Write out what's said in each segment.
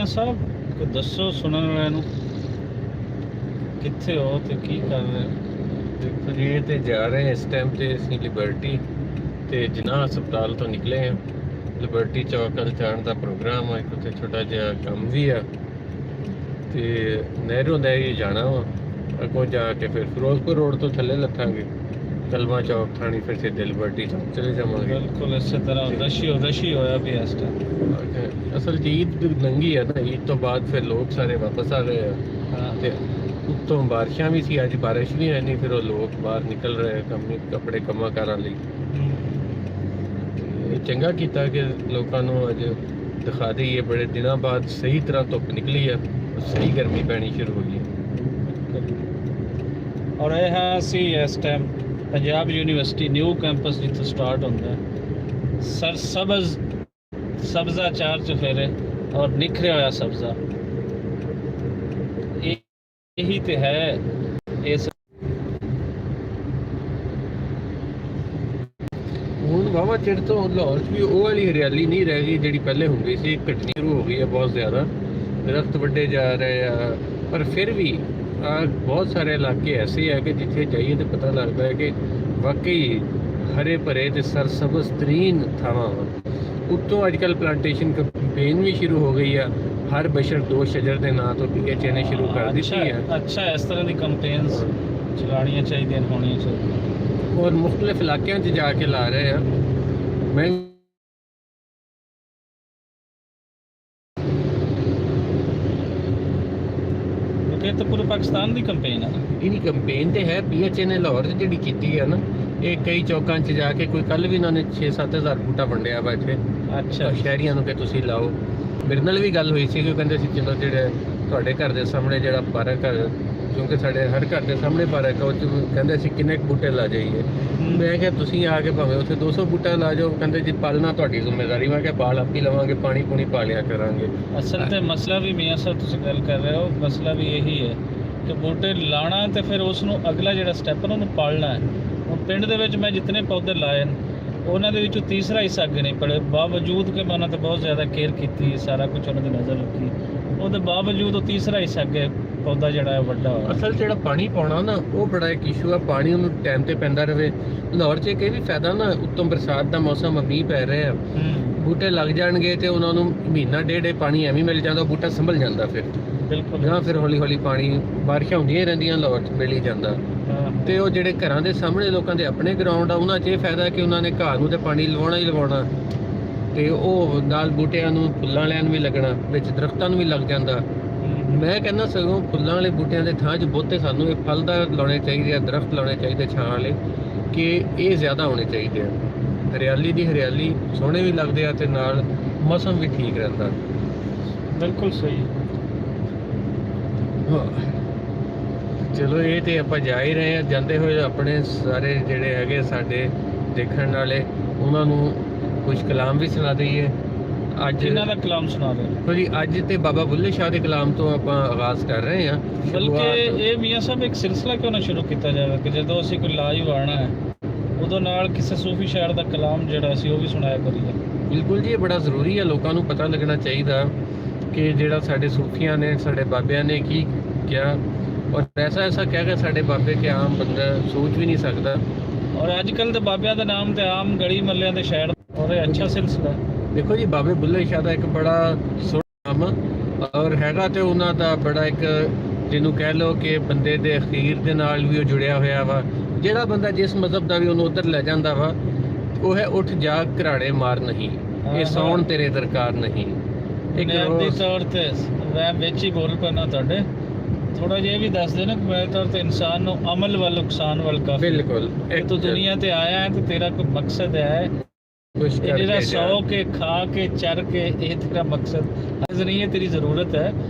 ਮੀਆਂ ਸਾਹਿਬ ਕੋਈ ਦੱਸੋ ਸੁਣਨ ਵਾਲਿਆਂ ਨੂੰ, ਕਿੱਥੇ ਹੋ ਤੇ ਕੀ ਕਰ ਰਹੇ ਹੋ? ਦੇਖੋ ਜੀ, ਇਹ ਤੇ ਜਾ ਰਹੇ ਇਸ ਟਾਈਮ ਤੇ ਅਸੀਂ ਲਿਬਰਟੀ ਤੇ ਜਿਨਾਹ ਹਸਪਤਾਲ ਤੋਂ ਨਿਕਲੇ ਹਾਂ। ਲਿਬਰਟੀ ਚੌਕ ਵੱਲ ਜਾਣ ਦਾ ਪ੍ਰੋਗਰਾਮ ਆ, ਇੱਕ ਉੱਥੇ ਛੋਟਾ ਜਿਹਾ ਕੰਮ ਵੀ ਆ ਤੇ ਨਹਿਰੋਂ ਨਹਿਰੀ ਜਾਣਾ ਵਾ। ਅੱਗੋਂ ਜਾ ਕੇ ਫਿਰ ਫਿਰੋਜ਼ਪੁਰ ਰੋਡ ਤੋਂ ਥੱਲੇ ਲੱਥਾਂਗੇ ਕਲਮਾ ਚੌਕ ਥਾਣੀ, ਫਿਰ ਸਿੱਧੇ ਲਿਬਰਟੀ ਚੌਕ ਚਲੇ ਜਾਵਾਂਗੇ। ਬਿਲਕੁਲ ਇਸੇ ਤਰ੍ਹਾਂ ਰਸ਼ੀ ਹੋਇਆ ਵੀ ਇਸ ਟਾਈਮ। ਅਸਲ 'ਚ ਈਦ ਲੰਘੀ ਆ ਨਾ, ਈਦ ਤੋਂ ਬਾਅਦ ਫਿਰ ਲੋਕ ਸਾਰੇ ਵਾਪਸ ਆ ਗਏ ਆ ਤੇ ਉੱਤੋਂ ਬਾਰਿਸ਼ਾਂ ਵੀ ਸੀ, ਅੱਜ ਬਾਰਿਸ਼ ਵੀ ਹੈ ਨਹੀਂ, ਫਿਰ ਉਹ ਲੋਕ ਬਾਹਰ ਨਿਕਲ ਰਹੇ ਆਪਣੇ ਕੰਮਾਂ ਕਾਰਾਂ ਲਈ। ਇਹ ਚੰਗਾ ਕੀਤਾ ਕਿ ਲੋਕਾਂ ਨੂੰ ਅੱਜ ਦਿਖਾ ਦਈਏ, ਬੜੇ ਦਿਨਾਂ ਬਾਅਦ ਸਹੀ ਤਰ੍ਹਾਂ ਧੁੱਪ ਨਿਕਲੀ ਆ, ਸਹੀ ਗਰਮੀ ਪੈਣੀ ਸ਼ੁਰੂ ਹੋ ਗਈ। ਔਰ ਇਹ ਹੈ ਅਸੀਂ ਇਸ time Punjab university new campus ਜਿੱਥੇ ਸਟਾਰਟ ਹੁੰਦਾ ਹੈ। ਸਬਜ਼ਾ ਚਾਰ ਚੁਫੇਰੇ ਔਰ ਨਿਖਰਿਆ ਹੋਇਆ ਸਬਜ਼ਾ, ਇਹੀ ਤੇ ਹੈ ਇਸ। ਹੁਣ ਵਾਹਵਾ ਚਿਰ ਤੋਂ ਲਾਹੌਰ 'ਚ ਵੀ ਉਹ ਵਾਲੀ ਹਰਿਆਲੀ ਨਹੀਂ ਰਹਿ ਗਈ ਜਿਹੜੀ ਪਹਿਲੇ ਹੁੰਦੀ ਸੀ, ਘਟਣੀ ਸ਼ੁਰੂ ਹੋ ਗਈ ਹੈ ਬਹੁਤ ਜ਼ਿਆਦਾ। ਦਰਖਤ ਵੱਡੇ ਜਾ ਰਹੇ ਆ, ਪਰ ਫਿਰ ਵੀ ਬਹੁਤ ਸਾਰੇ ਇਲਾਕੇ ਐਸੇ ਹੈ ਕਿ ਜਿੱਥੇ ਜਾਈਏ ਤਾਂ ਪਤਾ ਲੱਗਦਾ ਹੈ ਕਿ ਵਾਕਈ ਹਰੇ ਭਰੇ ਤੇ ਸਰਸਬਜ਼ ਤਰੀਨ ਥਾਵਾਂ। ਉੱਤੋਂ ਅੱਜ ਕੱਲ੍ਹ ਪਲਾਂਟੇਸ਼ਨ ਕੰਪੇਨ ਵੀ ਸ਼ੁਰੂ ਹੋ ਗਈ ਆ, ਹਰ ਬਸ਼ਰ ਦੋ ਸ਼ਜਰ ਦੇ ਨਾਂ ਤੋਂ PHA ਨੇ ਸ਼ੁਰੂ ਕਰ ਦਿੱਤੀ ਹੈ। ਅੱਛਾ, ਇਸ ਤਰ੍ਹਾਂ ਦੀ ਕੰਪੇਨਸ ਚਲਾਉਣੀਆਂ ਚਾਹੀਦੀਆਂ, ਹੋਣੀਆਂ ਚਾਹੀਦੀਆਂ ਔਰ ਮੁਖਤਲਿਫ ਇਲਾਕਿਆਂ 'ਚ ਜਾ ਕੇ ਲਾ ਰਹੇ ਆ। ਮੈਂ ਇਹ ਤਾਂ ਪੂਰੇ ਪਾਕਿਸਤਾਨ ਦੀ ਕੰਪੇਨ ਹੈ। ਇਹਨੀ ਕੰਪੇਨ ਤੇ ਹੈ, PHA ਨੇ ਲਾਹੌਰ 'ਚ ਜਿਹੜੀ ਕੀਤੀ ਹੈ ਨਾ, ਇਹ ਕਈ ਚੌਕਾਂ 'ਚ ਜਾ ਕੇ ਕੋਈ ਕੱਲ੍ਹ ਵੀ ਇਹਨਾਂ ਨੇ 6-7 ਹਜ਼ਾਰ ਬੂਟਾ ਵੰਡਿਆ ਵਾ ਇੱਥੇ। ਅੱਛਾ, ਸ਼ਹਿਰੀਆਂ ਨੂੰ ਕਿ ਤੁਸੀਂ ਲਾਓ। ਮੇਰੇ ਨਾਲ ਵੀ ਗੱਲ ਹੋਈ ਸੀ ਕਿ ਉਹ ਕਹਿੰਦੇ ਸੀ ਚਲੋ ਜਿਹੜੇ ਤੁਹਾਡੇ ਘਰ ਦੇ ਸਾਹਮਣੇ ਜਿਹੜਾ ਪਾਰਕ ਹੈ, ਕਿਉਂਕਿ ਸਾਡੇ ਹਰ ਘਰ ਦੇ ਸਾਹਮਣੇ ਪਾਰਕ ਹੈ, ਉਹ 'ਚ ਕਹਿੰਦੇ ਅਸੀਂ ਕਿੰਨੇ ਕੁ ਬੂਟੇ ਲਾ ਜਾਈਏ। ਮੈਂ ਕਿਹਾ ਤੁਸੀਂ ਆ ਕੇ ਭਾਵੇਂ ਉੱਥੇ 200 ਬੂਟਾ ਲਾ ਜਾਓ, ਕਹਿੰਦੇ ਜੀ ਪਾਲਣਾ ਤੁਹਾਡੀ ਜ਼ਿੰਮੇਵਾਰੀ। ਮੈਂ ਕਿਹਾ ਪਾਲ ਆਪੀ ਲਵਾਂਗੇ, ਪਾਣੀ ਪੂਣੀ ਪਾ ਲਿਆ ਕਰਾਂਗੇ। ਅਸਲ ਤੇ ਮਸਲਾ ਵੀ ਮੀਆਂ ਸਾਹਿਬ ਤੁਸੀਂ ਗੱਲ ਕਰ ਰਹੇ ਹੋ, ਮਸਲਾ ਵੀ ਇਹੀ ਹੈ ਕਿ ਬੂਟੇ ਲਾਣਾ ਤੇ ਫਿਰ ਉਸ ਨੂੰ ਅਗਲਾ ਜਿਹੜਾ ਸਟੈਪ ਹੈ ਉਹਨੂੰ ਪਾਲਣਾ ਹੈ। ਹੁਣ ਪਿੰਡ ਦੇ ਵਿੱਚ ਮੈਂ ਜਿਤਨੇ ਪੌਦੇ ਲਾਏ ਨੇ ਉਹਨਾਂ ਦੇ ਵਿੱਚੋਂ ਤੀਸਰਾ ਹਿੱਸਾ ਅੱਗੇ ਨਹੀਂ ਪੜੇ, ਬਾਵਜੂਦ ਕਿ ਮੈਂ ਉਹਨਾਂ 'ਤੇ ਬਹੁਤ ਜ਼ਿਆਦਾ ਕੇਅਰ ਕੀਤੀ, ਸਾਰਾ ਕੁਝ ਉਹਨਾਂ ਦੀ ਨਜ਼ਰ ਰੱਖੀ, ਉਹਦੇ ਬਾਵਜੂਦ ਉਹ ਤੀਸਰਾ ਹਿੱਸਾ ਅੱਗੇ ਪੌਦਾ ਜਿਹੜਾ ਹੈ ਵੱਡਾ ਹੋਇਆ। ਅਸਲ ਜਿਹੜਾ ਪਾਣੀ ਪਾਉਣਾ ਨਾ ਉਹ ਬੜਾ ਇੱਕ ਇਸ਼ੂ ਆ, ਪਾਣੀ ਉਹਨੂੰ ਟਾਈਮ ਤੇ ਪੈਂਦਾ ਰਹੇ। ਲਾਹੌਰ 'ਚ ਇਹ ਵੀ ਫਾਇਦਾ ਨਾ, ਉੱਤੋਂ ਬਰਸਾਤ ਦਾ ਮੌਸਮ, ਮੀਂਹ ਪੈ ਰਹੇ ਆ, ਬੂਟੇ ਲੱਗ ਜਾਣਗੇ ਤੇ ਉਹਨਾਂ ਨੂੰ ਮਹੀਨਾ ਡੇਢ ਪਾਣੀ ਐਵੇਂ ਮਿਲ ਜਾਂਦਾ, ਬੂਟਾ ਸੰਭਲ ਜਾਂਦਾ। ਫਿਰ ਬਿਲਕੁਲ ਜਾਂ ਫਿਰ ਹੌਲੀ ਹੌਲੀ ਪਾਣੀ, ਬਾਰਿਸ਼ਾਂ ਹੁੰਦੀਆਂ ਰਹਿੰਦੀਆਂ, ਲਾਹੌਰ 'ਚ ਮਿਲ ਹੀ ਜਾਂਦਾ। ਤੇ ਉਹ ਜਿਹੜੇ ਘਰਾਂ ਦੇ ਸਾਹਮਣੇ ਲੋਕਾਂ ਦੇ ਆਪਣੇ ਗਰਾਊਂਡ ਆ, ਉਹਨਾਂ 'ਚ ਇਹ ਫਾਇਦਾ ਕਿ ਉਹਨਾਂ ਨੇ ਘਾਹ ਨੂੰ ਤੇ ਪਾਣੀ ਲਵਾਉਣਾ ਹੀ ਲਵਾਉਣਾ, ਤੇ ਉਹ ਨਾਲ ਬੂਟਿਆਂ ਨੂੰ ਫੁੱਲਾਂ ਲੈਣ ਵੀ ਲੱਗਣਾ, ਵਿੱਚ ਦਰਖਤਾਂ ਨੂੰ ਵੀ ਲੱਗ ਜਾਂਦਾ। ਮੈਂ ਕਹਿੰਦਾ ਸਗੋਂ ਫੁੱਲਾਂ ਵਾਲੇ ਬੂਟਿਆਂ ਦੇ ਥਾਂ 'ਚ ਬਹੁਤੇ ਸਾਨੂੰ ਇਹ ਫਲਦਾਰ ਲਾਉਣੇ ਚਾਹੀਦੇ ਆ, ਦਰਖਤ ਲਾਉਣੇ ਚਾਹੀਦੇ ਛਾਂ ਵਾਲੇ, ਕਿ ਇਹ ਜ਼ਿਆਦਾ ਹੋਣੇ ਚਾਹੀਦੇ ਆ। ਹਰਿਆਲੀ ਦੀ ਹਰਿਆਲੀ, ਸੋਹਣੇ ਵੀ ਲੱਗਦੇ ਆ ਤੇ ਨਾਲ ਮੌਸਮ ਵੀ ਠੀਕ ਰਹਿੰਦਾ। ਬਿਲਕੁਲ ਸਹੀ। ਚਲੋ ਇਹ ਤੇ ਆਪਾਂ ਜਾ ਹੀ ਰਹੇ ਆ, ਜਾਂਦੇ ਹੋਏ ਆਪਣੇ ਸਾਰੇ ਜਿਹੜੇ ਹੈਗੇ ਸਾਡੇ ਦੇਖਣ ਵਾਲੇ, ਉਹਨਾਂ ਨੂੰ ਕੁਝ ਕਲਾਮ ਵੀ ਸੁਣਾ ਦਈਏ। ਅੱਜ ਇਹਨਾਂ ਦਾ ਕਲਾਮ ਸੁਣਾ ਦਿਓ ਜੀ। ਅੱਜ ਤੇ ਬਾਬਾ ਬੁੱਲੇ ਸ਼ਾਹ ਦੇ ਕਲਾਮ ਤੋਂ ਆਪਾਂ ਆਗਾਜ਼ ਕਰ ਰਹੇ ਹਾਂ। ਬਲਕਿ ਇਹ ਮੀਆਂ ਸਾਹਿਬ ਇੱਕ ਸਿਲਸਿਲਾ ਕਿਉਂ ਨਾ ਸ਼ੁਰੂ ਕੀਤਾ ਜਾਵੇ ਕਿ ਜਦੋਂ ਅਸੀਂ ਕੋਈ ਲਾਈਵ ਆਉਣਾ ਹੈ ਉਦੋਂ ਨਾਲ ਕਿਸੇ ਸੂਫੀ ਸ਼ਾਇਰ ਦਾ ਕਲਾਮ ਜਿਹੜਾ ਅਸੀਂ ਉਹ ਵੀ ਸੁਣਾਇਆ ਕਰੀਏ। ਬਿਲਕੁਲ ਜੀ, ਇਹ ਬੜਾ ਜ਼ਰੂਰੀ ਹੈ, ਲੋਕਾਂ ਨੂੰ ਪਤਾ ਲੱਗਣਾ ਚਾਹੀਦਾ ਕਿ ਜਿਹੜਾ ਸਾਡੇ ਸੂਫੀਆਂ ਨੇ, ਸਾਡੇ ਬਾਬਿਆਂ ਨੇ ਕੀ ਕਿਹਾ, ਔਰ ਐਸਾ ਕਹਿ ਕੇ ਸਾਡੇ ਬਾਬੇ ਕਿ ਆਮ ਬੰਦਾ ਸੋਚ ਵੀ ਨਹੀਂ ਸਕਦਾ। ਔਰ ਅੱਜ ਕੱਲ੍ਹ ਦੇ ਬਾਬਿਆਂ ਦਾ ਨਾਮ ਤੇ ਆਮ ਗਲੀ ਮੱਲਿਆਂ ਦੇ ਸ਼ਾਇਰ, ਔਰ ਇਹ ਅੱਛਾ ਸਿਲਸਿਲਾ। ਦੇਖੋ ਜੀ, ਬਾਬੇ ਬੁੱਲੇ ਸ਼ਾਹ ਦਾ ਇੱਕ ਬੜਾ ਸੋਹਣਾ ਨਾਮ ਔਰ ਹੈਗਾ, ਤੇ ਉਹਨਾਂ ਦਾ ਬੜਾ ਇੱਕ ਜਿਹਨੂੰ ਕਹਿ ਲਓ ਕਿ ਬੰਦੇ ਦੇ ਅਖੀਰ ਦੇ ਨਾਲ ਵੀ ਉਹ ਜੁੜਿਆ ਹੋਇਆ ਵਾ। ਜਿਹੜਾ ਬੰਦਾ ਜਿਸ ਮਜ਼ਹਬ ਦਾ ਵੀ ਉਹਨੂੰ ਉੱਧਰ ਲੈ ਜਾਂਦਾ ਵਾ, ਉਹ ਹੈ ਉੱਠ ਜਾਗ ਘਰਾੜੇ ਮਾਰ ਨਹੀਂ, ਇਹ ਸੌਣ ਤੇਰੇ ਦਰਕਾਰ ਨਹੀਂ। ਇੱਕ ਦੇ ਤੌਰ ਤੇ ਮੈਂ ਵਿੱਚ ਹੀ ਬੋਲ ਪੈਣਾ ਤੁਹਾਡੇ, ਥੋੜਾ ਜਿਹਾ ਵੀ ਦੱਸ ਦੇਣਾ ਕਿ ਮੇਰੇ ਤੌਰ ਤੇ ਇਨਸਾਨ ਨੂੰ ਅਮਲ ਵੱਲ, ਨੁਕਸਾਨ ਵੱਲ ਕਾਫੀ। ਬਿਲਕੁਲ, ਇੱਕ ਤੂੰ ਦੁਨੀਆ ਤੇ ਆਇਆ ਹੈ ਤੇ ਤੇਰਾ ਕੋਈ ਮਕਸਦ ਹੈ, तेरा सौ के खा के चर के ये तेरा मकसद नहीं है, तेरी ज़रूरत है,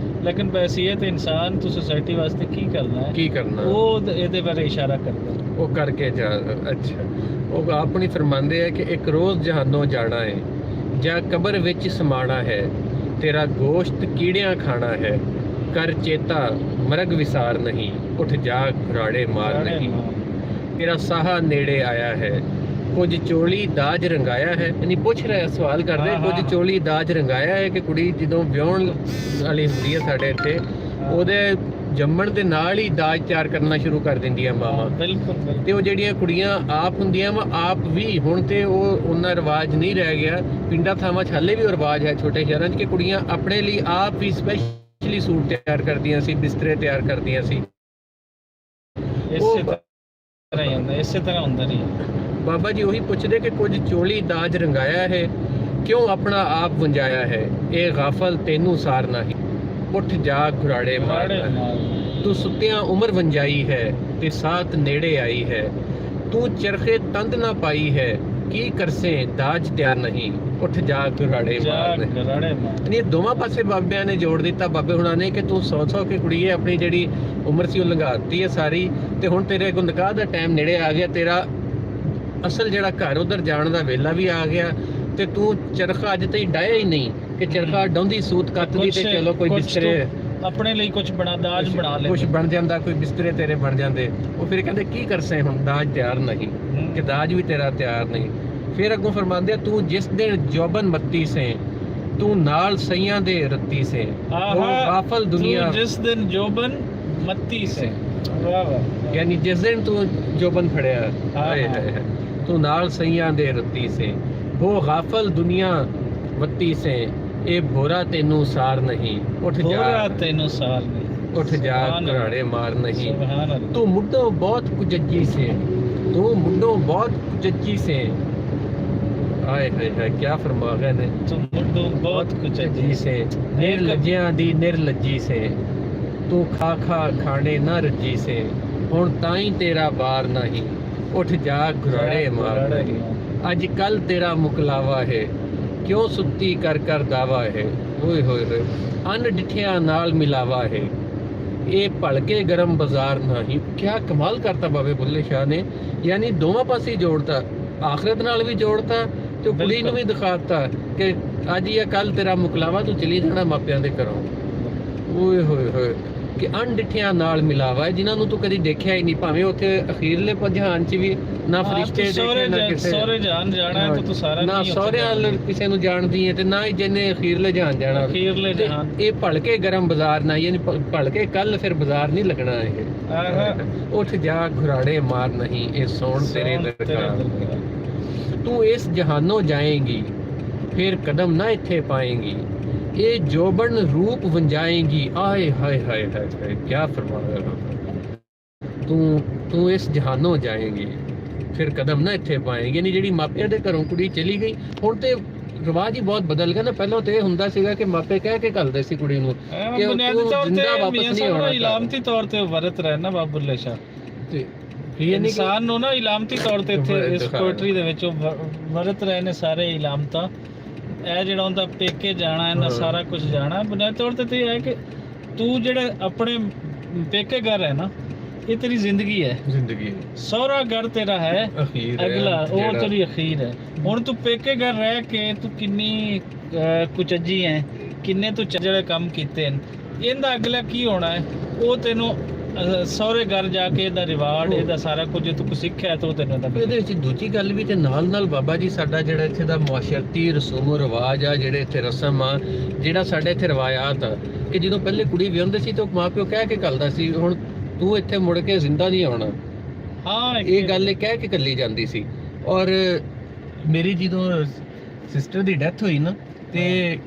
लेकिन बहसीयत इंसान तो सोसाइटी वास्ते की करना है, की करना वो ये बारे इशारा करता है, वो करके जा। अच्छा, वो अपनी फरमाते हैं कि एक रोज़ जहानों जाना है, जा कबर विच समाना है, तेरा गोश्त कीड़ियाँ खाना है, कर चेता मरग विसार नहीं, उठ जा घराड़े मार नहीं, तेरा साहा नेड़े आया है, ਕੁਝ ਚੋਲੀ ਦਾਜ ਰੰਗਾਇਆ ਹੈ, ਯਾਨੀ ਪੁੱਛ ਰਿਹਾ, ਸਵਾਲ ਕਰਦੇ ਹਾਂ, ਕੁਝ ਹਾਂ। ਚੋਲੀ ਦਾਜ ਰੰਗਾਇਆ ਹੈ ਕਿ ਕੁੜੀ ਜਦੋਂ ਵਿਆਹਣ ਵਾਲੀ ਹੁੰਦੀ ਹੈ ਸਾਡੇ ਇੱਥੇ, ਉਹਦੇ ਜੰਮਣ ਦੇ ਨਾਲ ਹੀ ਦਾਜ ਤਿਆਰ ਕਰਨਾ ਸ਼ੁਰੂ ਕਰ ਦਿੰਦੀਆਂ ਮਾਵਾਂ। ਬਿਲਕੁਲ ਤੇ ਉਹ ਜਿਹੜੀਆਂ ਕੁੜੀਆਂ ਆਪ ਹੁੰਦੀਆਂ ਵਾ, ਆਪ ਵੀ ਹੁਣ ਤੇ ਉਹ ਉਹਨਾਂ ਰਿਵਾਜ ਨਹੀਂ ਰਹਿ ਗਿਆ, ਪਿੰਡਾਂ ਥਾਵਾਂ 'ਚ ਹਾਲੇ ਵੀ ਉਹ ਰਿਵਾਜ ਹੈ ਛੋਟੇ ਸ਼ਹਿਰਾਂ 'ਚ, ਕਿ ਕੁੜੀਆਂ ਆਪਣੇ ਲਈ ਆਪ ਵੀ ਸਪੈਸ਼ਲੀ ਸੂਟ ਤਿਆਰ ਕਰਦੀਆਂ ਸੀ, ਬਿਸਤਰੇ ਤਿਆਰ ਕਰਦੀਆਂ ਸੀ। ਇਸੇ ਤਰ੍ਹਾਂ ਹੀ ਹੁੰਦਾ, ਇਸੇ ਤਰ੍ਹਾਂ ਹੁੰਦਾ ਨਹੀਂ। ਬਾਬਾ ਜੀ ਉਹੀ ਪੁੱਛਦੇ ਕਿ ਕੁਝ ਚੋਲੀ ਦਾਜ ਰੰਗਾਇਆ ਹੈ, ਕਿਉਂ ਆਪਣਾ ਆਪ ਵੰਜਾਇਆ ਹੈ, ਇਹ ਗਾਫਲ ਤੈਨੂੰ ਸਾਰ ਨਹੀਂ, ਉੱਠ ਜਾਗ ਘੁਰਾੜੇ ਮਾਰ, ਤੂੰ ਸੁੱਤਿਆਂ ਉਮਰ ਵੰਜਾਈ ਹੈ ਤੇ ਸਾਥ ਨੇੜੇ ਆਈ ਹੈ, ਤੂੰ ਚਰਖੇ ਤੰਦ ਨਾ ਪਾਈ ਹੈ, ਕੀ ਕਰਸੇ ਦਾਜ ਤਿਆਰ ਨਹੀਂ, ਉੱਠ ਜਾਗ ਘੁਰਾੜੇ ਮਾਰ। ਇਹ ਦੋਵਾਂ ਪਾਸੇ ਬਾਬਿਆਂ ਨੇ ਜੋੜ ਦਿੱਤਾ, ਬਾਬੇ ਹੁਣਾਂ ਨੇ, ਕਿ ਤੂੰ ਸੌ ਕੇ ਕੁੜੀਏ ਆਪਣੀ ਜਿਹੜੀ ਉਮਰ ਸੀ ਉਹ ਲੰਘਾਤੀ ਹੈ ਸਾਰੀ, ਤੇ ਹੁਣ ਤੇਰੇ ਕੋਲ ਨਿਕਾਹ ਦਾ ਟਾਈਮ ਨੇੜੇ ਆ ਗਿਆ, ਤੇਰਾ ਅਸਲ ਜਿਹੜਾ ਘਰ ਉਧਰ ਜਾਣ ਦਾ ਵੇਲਾ ਵੀ ਆ ਗਿਆ, ਤੇ ਤੂੰ ਚਰਖਾ ਅੱਜ ਤਾਈਂ ਡਾਇਆ ਹੀ ਨਹੀਂ ਕਿ ਚਰਖਾ ਡਾਉਂਦੀ ਸੂਤ ਕੱਤਦੀ ਤੇ ਚਲੋ ਕੋਈ ਬਿਸਤਰੇ ਆਪਣੇ ਲਈ ਕੁਝ ਬਣਾ, ਦਾਜ ਬਣਾ ਲੈ, ਕੁਝ ਬਣ ਜਾਂਦਾ, ਕੋਈ ਬਿਸਤਰੇ ਤੇਰੇ ਬਣ ਜਾਂਦੇ। ਉਹ ਫਿਰ ਕਹਿੰਦੇ ਕੀ ਕਰਸੇ ਹੁਣ ਦਾਜ ਤਿਆਰ ਨਹੀਂ, ਕਿ ਦਾਜ ਵੀ ਤੇਰਾ ਤਿਆਰ ਨਹੀਂ। ਫਿਰ ਅੱਗੋਂ ਫਰਮਾਉਂਦੇ ਆ, ਤੂੰ ਜਿਸ ਦਿਨ ਜੋਬਨ ਮੱਤੀ ਸੇ, ਤੂੰ ਨਾਲ ਸਈਆਂ ਦੇ ਰੱਤੀ ਸੇ, ਉਹ ਗਾਫਲ ਦੁਨੀਆ, ਜਿਸ ਦਿਨ ਜੋਬਨ ਮੱਤੀ ਸੇ, ਵਾਹ ਵਾਹ, ਯਾਨੀ ਜਿਸ ਦਿਨ ਤੂੰ ਜੋਬਨ ਫੜਿਆ, ਹਾਏ ਹਾਏ, ਤੂੰ ਨਾਲ ਸਈਆਂ ਦੇ ਰੱਤੀ ਸੇ, ਉਹ ਗਾਫਲ ਦੁਨੀਆ ਵੱਤੀ ਸੇ, ਇਹ ਭੋਰਾ ਤੈਨੂੰ ਸਾਰ ਨਹੀਂ, ਉੱਠ ਜਾ ਤੈਨੂੰ ਸਾਰ ਨਹੀਂ, ਉੱਠ ਜਾ ਘਰਾੜੇ ਮਾਰ ਨਹੀਂ, ਸੁਭਾਨ ਅੱਲਾਹ, ਤੂੰ ਮੁੱਢੋਂ ਬਹੁਤ ਕੁਜੱਜੀ ਸੇ, ਤੂੰ ਮੁੱਢੋਂ ਬਹੁਤ ਕੁਜੱਜੀ ਸੇ, ਹਾਏ ਹਾਏ ਹਾਏ ਕੀ ਫਰਮਾ ਗਏ ਨੇ, ਤੂੰ ਮੁੱਢੋਂ ਬਹੁਤ ਕੁਜੱਜੀ ਸੇ, ਨਿਰਲੱਜਿਆਂ ਦੀ ਨਿਰਲੱਜੀ ਸੇ, ਤੂੰ ਖਾ ਖਾਣੇ ਨਾ ਰੱਜੀ ਸੇ, ਹੁਣ ਤਾਂ ਹੀ ਤੇਰਾ ਬਾਰ ਨਹੀਂ, ਉੱਠ ਜਾ ਘਰਾੜੇ ਮਾਰ ਨਹੀਂ, ਅੱਜ ਕੱਲ ਤੇਰਾ ਮੁਕਲਾਵਾ ਹੈ, ਕਿਉਂ ਸੁੱਤੀ ਕਰ ਦਾਵਾ ਹੈ, ਓਏ ਹੋਏ ਹੋਏ, ਅੰਨ ਡਿਠਿਆਂ ਨਾਲ ਮਿਲਾਵਾ ਹੈ, ਇਹ ਭਲਕੇ ਗਰਮ ਬਾਜ਼ਾਰ ਨਹੀਂ। ਕਿਆ ਕਮਾਲ ਕਰਤਾ ਬਾਬੇ ਬੁੱਲੇ ਸ਼ਾਹ ਨੇ, ਯਾਨੀ ਦੋਵਾਂ ਪਾਸੇ ਜੋੜਤਾ, ਆਖਰਤ ਨਾਲ ਵੀ ਜੋੜਤਾ ਤੇ ਕੁੜੀ ਨੂੰ ਵੀ ਦਿਖਾਤਾ ਕਿ ਅੱਜ ਜਾਂ ਕੱਲ ਤੇਰਾ ਮੁਕਲਾਵਾ, ਤੂੰ ਚਲੀ ਜਾਣਾ ਮਾਪਿਆਂ ਦੇ ਘਰੋਂ। ਓਏ ਹੋਏ ਹੋਏ, ਕਿ ਅਣਡਿੱਠਿਆਂ ਨਾਲ ਮਿਲਾਵਾ ਹੈ, ਜਿਨ੍ਹਾਂ ਨੂੰ ਤੂੰ ਕਦੀ ਦੇਖਿਆ ਹੀ ਨਹੀਂ, ਭਾਵੇਂ ਉੱਥੇ ਅਖੀਰਲੇ ਜਹਾਨ 'ਚ ਵੀ ਨਾ ਫਰਿਸ਼ਤੇ ਦੇਖੇ, ਨਾ ਕਿਸੇ ਸਹੁਰੇ ਜਹਾਨ ਜਾਣਾ ਹੈ, ਤੂੰ ਸਾਰਾ ਨਾ ਸਹੁਰਿਆਂ ਕਿਸੇ ਨੂੰ ਜਾਣਦੀ ਹੈ, ਤੇ ਨਾ ਹੀ ਜਿਹਨੇ ਅਖੀਰਲੇ ਜਹਾਨ ਜਾਣਾ। ਅਖੀਰਲੇ ਜਹਾਨ, ਇਹ ਭਲਕੇ ਗਰਮ ਬਾਜ਼ਾਰ ਨਾ, ਯਾਨੀ ਭਲਕੇ ਕੱਲ ਫਿਰ ਬਾਜ਼ਾਰ ਨਹੀਂ ਲੱਗਣਾ ਇਹ। ਉੱਠ ਜਾ ਘੁਰਾੜੇ ਮਾਰ ਨਹੀਂ, ਇਹ ਸੌਣ ਤੇਰੇ ਦਰਕਾਰ, ਤੂੰ ਇਸ ਜਹਾਨੋਂ ਜਾਏਂਗੀ, ਫਿਰ ਕਦਮ ਨਾ ਇੱਥੇ ਪਾਏਂਗੀ, ਇਹ ਜੋਬਨ रूप वंजाएंगी, आए हाय हाय हाय हाय, क्या फरमा रहा, तू इस जहानों जाएंगी, फिर कदम ना इत्थे पाएंगी। यानी ਜਿਹੜੀ ਮਾਪਿਆਂ ਦੇ ਘਰੋਂ ਕੁੜੀ ਚਲੀ ਗਈ, ਹੁਣ ਤੇ ਰਿਵਾਜ ਹੀ ਬਹੁਤ ਬਦਲ ਗਿਆ ਨਾ। ਪਹਿਲਾਂ ਤੇ ਇਹ ਹੁੰਦਾ ਸੀਗਾ ਕਿ ਮਾਪੇ ਕਹਿ ਕੇ ਘੱਲਦੇ ਸੀ ਕੁੜੀ ਨੂੰ ਕਿ ਉਹ ਜਿੰਦਾ ਵਾਪਸ ਨਹੀਂ ਆਉਣਾ। ਇਲਾਮਤੀ ਤੌਰ ਤੇ ਵਰਤ ਰਹੇ ਨਾ ਬਾਬਾ ਬੁੱਲੇ ਸ਼ਾਹ, ਤੇ ਇਨਸਾਨ ਨੂੰ ਨਾ ਇਲਾਮਤੀ ਤੌਰ ਤੇ ਇੱਥੇ ਇਸ ਪੋਇਟਰੀ ਦੇ ਵਿੱਚ ਵਰਤ ਰਹੇ ਨੇ ਸਾਰੇ ਇਲਾਮਤਾਂ। ਇਹ ਜਿਹੜਾ ਹੁੰਦਾ ਪੇਕੇ ਜਾਣਾ, ਇਹਨਾਂ ਸਾਰਾ ਕੁਝ ਜਾਣਾ, ਬੁਨਿਆਦੀ ਤੌਰ ਤੇ ਇਹ ਹੈ ਕਿ ਤੂੰ ਜਿਹੜਾ ਆਪਣੇ ਪੇਕੇ ਘਰ ਹੈ ਨਾ, ਇਹ ਤੇਰੀ ਜ਼ਿੰਦਗੀ ਹੈ, ਸਹੁਰਾ ਘਰ ਤੇਰਾ ਹੈ ਅਗਲਾ, ਉਹ ਤੇਰੀ ਅਖੀਰ ਹੈ। ਹੁਣ ਤੂੰ ਪੇਕੇ ਘਰ ਰਹਿ ਕੇ ਤੂੰ ਕਿੰਨੀ ਕੁਚੱਜੀ ਹੈ, ਕਿੰਨੇ ਤੂੰ ਜਿਹੜੇ ਕੰਮ ਕੀਤੇ ਨੇ, ਇਹਦਾ ਅਗਲਾ ਕੀ ਹੋਣਾ ਹੈ, ਉਹ ਤੈਨੂੰ ਸਹੁਰੇ ਘਰ ਜਾ ਕੇ ਇਹਦਾ ਰਿਵਾਰਡ, ਇਹਦਾ ਸਾਰਾ ਕੁਝ ਤੂੰ ਸਿੱਖਿਆ ਤਾਂ ਉਹ ਤੈਨੂੰ ਇਹਦੇ ਵਿੱਚ। ਦੂਜੀ ਗੱਲ ਵੀ ਤੇ ਨਾਲ ਬਾਬਾ ਜੀ ਸਾਡਾ ਜਿਹੜਾ ਇੱਥੇ ਦਾ ਮੁਆਸ਼ਰਤੀ ਰਸੂਮ ਰਿਵਾਜ ਆ, ਜਿਹੜੇ ਇੱਥੇ ਰਸਮ ਆ, ਜਿਹੜਾ ਸਾਡੇ ਇੱਥੇ ਰਵਾਇਤ ਆ, ਕਿ ਜਦੋਂ ਪਹਿਲੇ ਕੁੜੀ ਵਿਆਹੁੰਦੇ ਸੀ ਤਾਂ ਮਾਂ ਪਿਓ ਕਹਿ ਕੇ ਘੱਲਦਾ ਸੀ, ਹੁਣ ਤੂੰ ਇੱਥੇ ਮੁੜ ਕੇ ਜ਼ਿੰਦਾ ਨਹੀਂ ਆਉਣਾ। ਹਾਂ, ਇਹ ਗੱਲ ਇਹ ਕਹਿ ਕੇ ਘੱਲੀ ਜਾਂਦੀ ਸੀ। ਔਰ ਮੇਰੀ ਜਦੋਂ ਸਿਸਟਰ ਦੀ ਡੈਥ ਹੋਈ ਨਾ, ਤੇ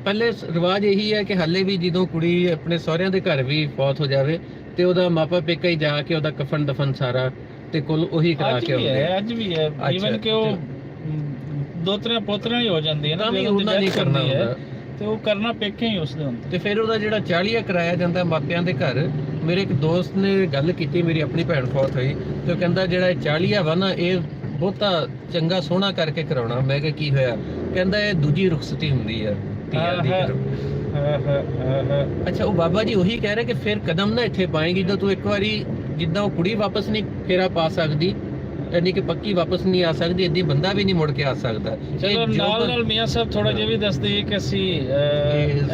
ਪਹਿਲੇ ਰਿਵਾਜ ਇਹੀ ਹੈ ਕਿ ਹਾਲੇ ਵੀ ਜਦੋਂ ਕੁੜੀ ਆਪਣੇ ਸਹੁਰਿਆਂ ਦੇ ਘਰ ਵੀ ਫੌਤ ਹੋ ਜਾਵੇ ਤੇ ਉਹਦਾ ਮਾਪਾ ਪੇਕਾ ਹੀ ਜਾ ਕੇ ਉਹਦਾ ਕਫਨ ਦਫਨ ਸਾਰਾ ਤੇ ਕੋਲ ਉਹੀ ਕਰਾ ਕੇ ਆਉਂਦੇ ਆ। ਅੱਜ ਵੀ ਹੈ, ਈਵਨ ਕਿ ਉਹ ਦੋਤਰਿਆਂ ਪੋਤਰਿਆਂ ਹੀ ਹੋ ਜਾਂਦੀ ਹੈ ਨਾ, ਉਹਨਾਂ ਨਹੀਂ ਕਰਨਾ ਹੁੰਦਾ ਤੇ ਉਹ ਕਰਨਾ ਪੇਕੇ ਹੀ ਉਸਦੇ ਹੁੰਦੇ। ਤੇ ਫਿਰ ਉਹਦਾ ਜਿਹੜਾ 40 ਕਰਾਇਆ ਜਾਂਦਾ ਮਾਪਿਆਂ ਦੇ ਘਰ। ਮੇਰੇ ਇੱਕ ਦੋਸਤ ਨੇ ਗੱਲ ਕੀਤੀ, ਮੇਰੀ ਆਪਣੀ ਭੈਣ ਫੌਤ ਹੋਈ, ਤੇ ਉਹ ਕਹਿੰਦਾ ਜਿਹੜਾ 40 ਵਾ ਨਾ, ਇਹ ਬਹੁਤਾ ਚੰਗਾ ਸੋਹਣਾ ਕਰਕੇ ਕਰਾਉਣਾ। ਮੈਂ ਕਿਹਾ ਕੀ ਹੋਇਆ? ਕਹਿੰਦਾ ਇਹ ਦੂਜੀ ਰੁਖਸਤੀ ਹੁੰਦੀ ਆ ਧੀਆਂ ਦੀ। ਅੱਛਾ, ਉਹ ਬਾਬਾ ਜੀ ਉਹੀ ਕਹਿ ਰਹੇ ਕਿ ਫਿਰ ਕਦਮ ਨਾ ਇੱਥੇ ਪਾਏਗੀ, ਜਦੋਂ ਤੂੰ ਇੱਕ ਵਾਰੀ ਜਿੱਦਾਂ ਉਹ ਕੁੜੀ ਵਾਪਸ ਨਹੀਂ ਫੇਰਾ ਪਾ ਸਕਦੀ, ਯਾਨੀ ਕਿ ਪੱਕੀ ਵਾਪਸ ਨਹੀਂ ਆ ਸਕਦੀ, ਏਦਾਂ ਬੰਦਾ ਵੀ ਨਹੀਂ ਮੁੜ ਕੇ ਆ ਸਕਦਾ। ਚਲੋ ਨਾਲ ਮੀਆਂ ਸਾਹਿਬ ਥੋੜਾ ਜਿਹਾ ਵੀ ਦੱਸ ਦਈਏ ਕਿ ਅਸੀਂ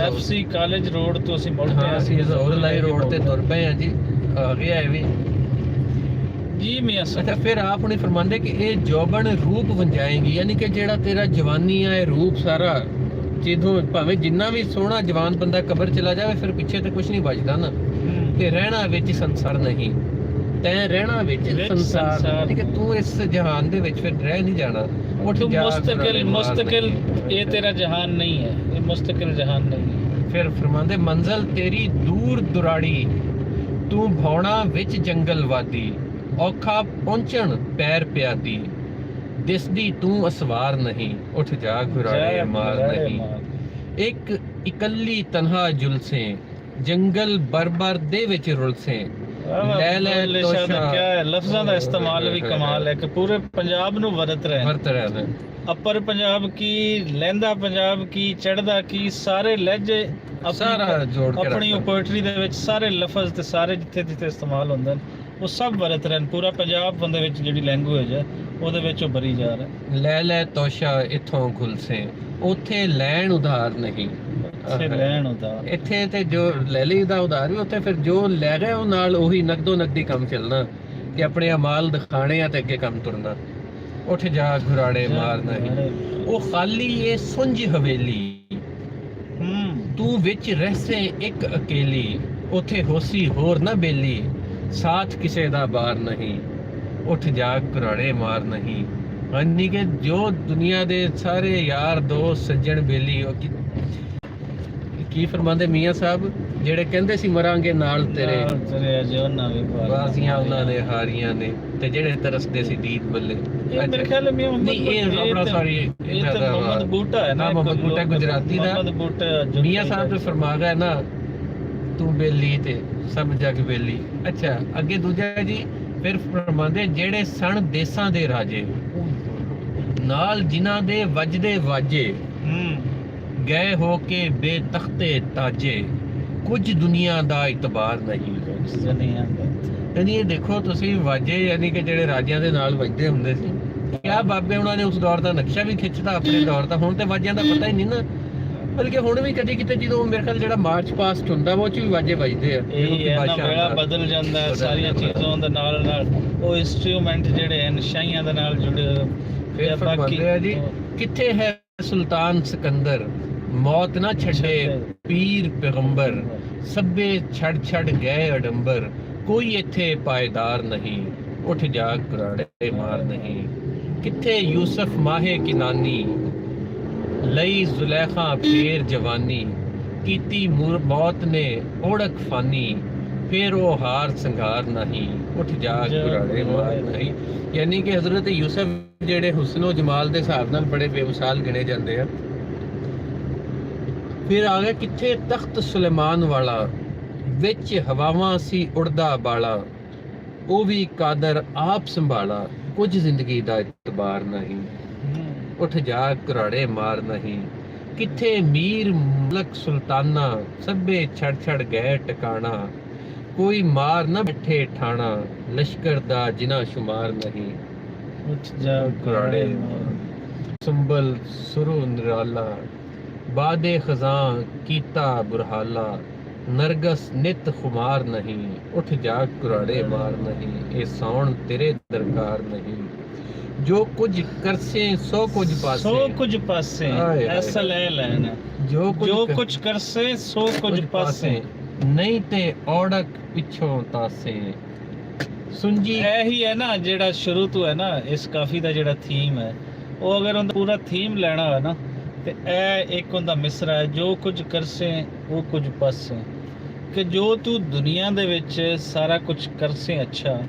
FC ਕਾਲਜ ਰੋਡ ਤੋਂ ਅਸੀਂ ਮੁੜ ਕੇ ਅਸੀਂ ਜ਼ੋਰਲਾਈ ਰੋਡ ਤੇ ਤੁਰ ਪਏ ਆ ਜੀ, ਆ ਗਿਆ ਇਹ ਵੀ। ਜੀ ਮੀਆਂ ਸਾਹਿਬ। ਅੱਛਾ, ਫਿਰ ਆਪ ਹੁਣੇ ਫਰਮਾਉਂਦੇ ਕਿ ਇਹ ਜੋਬਨ ਰੂਪ ਵੰਜਾਏਗੀ, ਯਾਨੀ ਕਿ ਜਿਹੜਾ ਤੇਰਾ ਜਵਾਨੀ ਆ ਇਹ ਰੂਪ ਸਾਰਾ, ਜਦੋਂ ਭਾਵੇਂ ਜਿੰਨਾ ਵੀ ਸੋਹਣਾ ਜਵਾਨ ਬੰਦਾ ਕਬਰ ਚਲਾ ਜਾਵੇ ਫਿਰ ਪਿੱਛੇ ਤੇ ਕੁਝ ਨਹੀਂ ਬਚਦਾ ਨਾ। ਤੇ ਰਹਿਣਾ ਵਿੱਚ ਸੰਸਾਰ ਨਹੀਂ, ਤੈਂ ਰਹਿਣਾ ਵਿੱਚ ਸੰਸਾਰ, ਯਾਨੀ ਕਿ ਤੂੰ ਇਸ ਜਹਾਨ ਦੇ ਵਿੱਚ ਫਿਰ ਰਹਿ ਨਹੀਂ ਜਾਣਾ। ਉੱਠ ਤੂੰ ਜਾ ਮੁਸਤਕਿਲ ਇਹ ਤੇਰਾ ਜਹਾਨ ਨਹੀਂ ਹੈ, ਇਹ ਮੁਸਤਕਿਲ ਜਹਾਨ ਨਹੀਂ ਹੈ। ਫਿਰ ਫਰਮਾਉਂਦੇ ਮੰਜ਼ਲ ਤੇਰੀ ਦੂਰ ਦੁਰਾੜੀ, ਤੂੰ ਭੌਣਾ ਵਿੱਚ ਜੰਗਲ ਵਾਦੀ, ਔਖਾ ਪਹੁੰਚਣ ਪੈਰ ਪਿਆਦੀ, ਦਿਸਦੀ ਤੂੰ ਅਸਵਾਰ ਨਹੀਂ, ਉੱਠ ਜਾ ਘੁਰਾੜੇ ਮਾਰ ਨਹੀਂ। ਇੱਕ ਇਕੱਲੀ ਤਨਹਾ ਜੁਲਸੇ, ਜੰਗਲ ਬਰਬਰ ਦੇ ਵਿੱਚ ਰੁਲਸੇ, ਲੈ ਲੈ ਤੋਸ਼ਾ। ਕਿਆ ਹੈ, ਲਫ਼ਜ਼ਾਂ ਦਾ ਇਸਤੇਮਾਲ ਵੀ ਕਮਾਲ ਹੈ ਕਿ ਪੂਰੇ ਪੰਜਾਬ ਨੂੰ ਵਰਤ ਰਹੇ ਨੇ। ਅਪਰ ਪੰਜਾਬ ਕੀ, ਲਹਿੰਦਾ ਪੰਜਾਬ ਕੀ, ਚੜ੍ਹਦਾ ਕੀ, ਸਾਰੇ ਲਹਿਜੇ ਸਾਰਾ ਜੋੜ ਕੇ ਆਪਣੀ ਪੋਇਟਰੀ ਦੇ ਵਿੱਚ ਸਾਰੇ ਲਫ਼ਜ਼ ਤੇ ਸਾਰੇ ਜਿੱਥੇ ਜਿੱਥੇ ਇਸਤੇਮਾਲ ਹੁੰਦੇ ਨੇ ਉਹ ਸਭ ਵਰਤ ਰਹੇ ਨੇ। ਪੂਰਾ ਪੰਜਾਬ ਬੰਦੇ ਵਿੱਚ ਜਿਹੜੀ ਲੈਂਗੁਏਜ ਹੈ ਉਹਦੇ ਵਿੱਚ ਉਹ ਭਰੀ ਜਾ ਰਿਹਾ। ਲੈ ਲੈ ਤੋਸ਼ਾ ਇੱਥੋਂ ਖੁਲਸੇ, ਉੱਥੇ ਲੈਣ ਉਧਾਰ ਨਹੀਂ, ਇੱਥੇ ਲੈਣ ਉਧਾਰ, ਇੱਥੇ ਤੇ ਜੋ ਲੈ ਲਈ ਦਾ ਉਧਾਰ ਵੀ, ਉੱਥੇ ਫਿਰ ਜੋ ਲੈ ਗਏ ਉਹ ਨਾਲ ਉਹੀ ਨਕਦੋ ਨਕਦੀ ਕੰਮ ਚੱਲਣਾ ਕਿ ਆਪਣੇ ਅਮਾਲ ਦਿਖਾਣੇ ਆ ਤੇ ਅੱਗੇ ਕੰਮ ਤੁਰਨਾ। ਉੱਠ ਜਾ ਘੁਰਾੜੇ ਮਾਰ ਨਹੀਂ। ਉਹ ਖਾਲੀ ਏ ਸੁੰਝ ਹਵੇਲੀ, ਤੂੰ ਵਿੱਚ ਰਹਿਸੇ ਇੱਕ ਅਕੇਲੀ, ਉੱਥੇ ਹੋਸੀ ਹੋਰ ਨਾ ਬੇਲੀ, ਸਾਥ ਕਿਸੇ ਦਾ ਬਾਰ ਨਹੀਂ, ਉੱਠ ਜਾ ਘੁਰਾੜੇ ਮਾਰ ਨਹੀਂ। ਯਾਨੀ ਕਿ ਜੋ ਦੁਨੀਆ ਦੇ ਸਾਰੇ ਯਾਰ ਦੋਸਤ ਸੱਜਣ ਬੇਲੀ, ਉਹ ਕੀ ਫਰਮਾਉਂਦੇ ਮੀਆਂ ਸਾਹਿਬ, ਜਿਹੜੇ ਕਹਿੰਦੇ ਸੀ ਮਰਾਂਗੇ ਨਾਲ ਤੇਰੇ, ਬਾਜ਼ੀਆਂ ਉਹਨਾਂ ਨੇ ਹਾਰੀਆਂ ਨੇ, ਤੇ ਜਿਹੜੇ ਤਰਸਦੇ ਸੀ ਦੀਦ ਬੱਲੇ। ਮੇਰੇ ਖਿਆਲ ਮੀਆਂ ਮੁਹੰਮਦ ਬੂਟਾ ਹੈ ਨਾ, ਮੁਹੰਮਦ ਬੂਟਾ ਗੁਜਰਾਤੀ ਦਾ। ਮੀਆਂ ਸਾਹਿਬ ਤੇ ਫਰਮਾ ਗਏ ਨਾ, ਤੂੰ ਬੇਲੀ ਤੇ ਸਭ ਜਗ ਬੇਲੀ। ਅੱਛਾ, ਅੱਗੇ ਦੂਜਾ ਜੀ ਫਿਰ ਫਰਮਾਉਂਦੇ ਜਿਹੜੇ ਸਣ ਦੇਸਾਂ ਦੇ ਰਾਜੇ, ਨਾਲ ਜਿਨ੍ਹਾਂ ਦੇ ਵੱਜਦੇ ਵਾਜੇ, ਗਏ ਹੋ ਕੇ ਬੇਤਖਤੇ ਤਾਜੇ, ਕੁਝ ਦੁਨੀਆ ਦਾ ਇਤਬਾਰ ਨਹੀਂ। ਯਾਨੀ ਇਹ ਦੇਖੋ ਤੁਸੀਂ, ਵਾਜੇ ਯਾਨੀ ਕਿ ਜਿਹੜੇ ਰਾਜਿਆਂ ਦੇ ਨਾਲ ਵੱਜਦੇ ਹੁੰਦੇ ਸੀ, ਕਿਆ ਬਾਬੇ ਉਹਨਾਂ ਨੇ ਉਸ ਦੌਰ ਦਾ ਨਕਸ਼ਾ ਵੀ ਖਿੱਚਦਾ ਆਪਣੇ ਦੌਰ ਦਾ। ਹੁਣ ਤੇ ਵਾਜਿਆਂ ਦਾ ਪਤਾ ਹੀ ਨਹੀਂ ਨਾ, ਬਲਕਿ ਹੁਣ ਵੀ ਕਦੇ ਕਿਤੇ ਜਦੋਂ ਮੇਰੇ ਖਿਆਲ ਜਿਹੜਾ ਮਾਰਚ ਪਾਸਟ ਹੁੰਦਾ ਉਹ ਚ ਵੀ ਵਾਜੇ ਵੱਜਦੇ ਆ। ਇਹ ਹੈ ਨਾ, ਵੇਲਾ ਬਦਲ ਜਾਂਦਾ ਹੈ, ਸਾਰੀਆਂ ਚੀਜ਼ਾਂ ਦੇ ਨਾਲ ਨਾਲ ਉਹ ਇਨਸਟਰੂਮੈਂਟ ਜਿਹੜੇ ਹਨ ਸ਼ਾਹੀਆਂ ਦੇ ਨਾਲ ਜੁੜੇ ਹੋਏ। ਬਾਕੀ ਜੀ ਕਿੱਥੇ ਹੈ ਸੁਲਤਾਨ ਸਿਕੰਦਰ, ਮੌਤ ਨਾ ਛੱਡੇ ਪੀਰ ਪੈਗੰਬਰ, ਸਭੇ ਛੜ ਛੜ ਗਏ ਅਡੰਬਰ, ਕੋਈ ਇੱਥੇ ਪਾਇਦਾਰ ਨਹੀਂ, ਉੱਠ ਜਾ ਘੁਰਾੜੇ ਮਾਰ ਨਹੀਂ। ਕਿੱਥੇ ਯੂਸਫ ਮਾਹੇ ਕਿਨਾਨੀ, ਲਈ ਜ਼ੁਲੈਖਾ ਫੇਰ ਜਵਾਨੀ, ਕੀਤੀ ਮੌਤ ਨੇ ਓੜਕ ਫਾਨੀ, ਫਿਰ ਉਹ ਹਾਰ ਸੰਘਾਰ ਨਹੀਂ, ਉੱਠ ਜਾ ਘੁਰਾੜੇ ਮਾਰ ਨਹੀਂ। ਯਾਨੀ ਕਿ ਹਜ਼ਰਤ ਯੂਸਫ ਜਿਹੜੇ ਹੁਸਨੋ ਜਮਾਲ ਦੇ ਹਿਸਾਬ ਨਾਲ ਬੜੇ ਬੇਮਿਸਾਲ ਗਿਣੇ ਜਾਂਦੇ ਆ। ਫਿਰ ਆ ਗਿਆ ਕਿੱਥੇ ਤਖਤ ਸੁਲੇਮਾਨ ਵਾਲਾ, ਵਿੱਚ ਹਵਾਵਾਂ ਸੀ ਉੜਦਾ ਬਾਲਾ, ਉਹ ਵੀ ਕਾਦਰ ਆਪ ਸੰਭਾਲਾ, ਕੁਝ ਜ਼ਿੰਦਗੀ ਦਾ ਇਤਬਾਰ ਨਹੀਂ, ਉੱਠ ਜਾ ਘੁਰਾੜੇ ਮਾਰ ਨਹੀਂ। ਕਿੱਥੇ ਮੀਰ ਮੁਲਕ ਸੁਲਤਾਨਾ, ਸਭੇ ਛੜ ਛੜ ਗਏ ਟਿਕਾਣਾ, ਕੋਈ ਮਾਰ ਨਾ ਬੈਠੇ ਠਾਣਾ, ਲਸ਼ਕਰ ਦਾ ਜਿਨਾ ਸ਼ੁਮਾਰ ਨਹੀਂ, ਉੱਠ ਜਾ ਘੁਰਾੜੇ ਮਾਰ। ਸੰਭਲ ਸੁਰੂ ਨਿਰਾਲਾ, ਬਾਦੇ ਖਜ਼ਾਂ ਕੀਤਾ ਬੁਰਹਾਲਾ, ਨਰਗਸ ਨਿਤ ਖੁਮਾਰ ਨਹੀਂ, ਉੱਠ ਜਾ ਘੁਰਾੜੇ ਮਾਰ ਨਹੀਂ। ਇਹ ਸੌਣ ਤੇਰੇ ਦਰਕਾਰ ਨਹੀਂ, ਜੋ ਕੁਝ ਕਰਸੇ ਸੋ ਕੁਝ ਪਾਸੇ, ਸੋ ਕੁਝ ਪਾਸੇ ਐਸਾ ਲੈ ਲੈਣਾ, ਜੋ ਕੁਝ ਕਰਸੇ ਸੋ ਕੁਝ ਪਾਸੇ, ਨਹੀਂ ਤੇ ਔੜਕ ਪਿੱਛੋਂ ਤਾਸੇ। ਸੁੰਜੀ ਇਹੀ ਹੈ ਨਾ ਜਿਹੜਾ ਸ਼ੁਰੂ ਤੋਂ ਹੈ ਨਾ ਇਸ ਕਾਫੀ ਦਾ ਜਿਹੜਾ ਥੀਮ ਹੈ, ਉਹ ਅਗਰ ਉਹਦਾ ਪੂਰਾ ਥੀਮ ਲੈਣਾ ਹੋਇਆ ਨਾ ਤੇ ਇਹ ਇੱਕ ਉਹਦਾ ਮਿਸਰਾ ਹੈ, ਜੋ ਕੁਝ ਕਰਸੇ ਉਹ ਕੁਝ ਪਾਸੇ, ਕਿ ਜੋ ਤੂੰ ਦੁਨੀਆ ਦੇ ਵਿੱਚ ਸਾਰਾ ਕੁਝ ਕਰਸੇ ਅੱਛਾ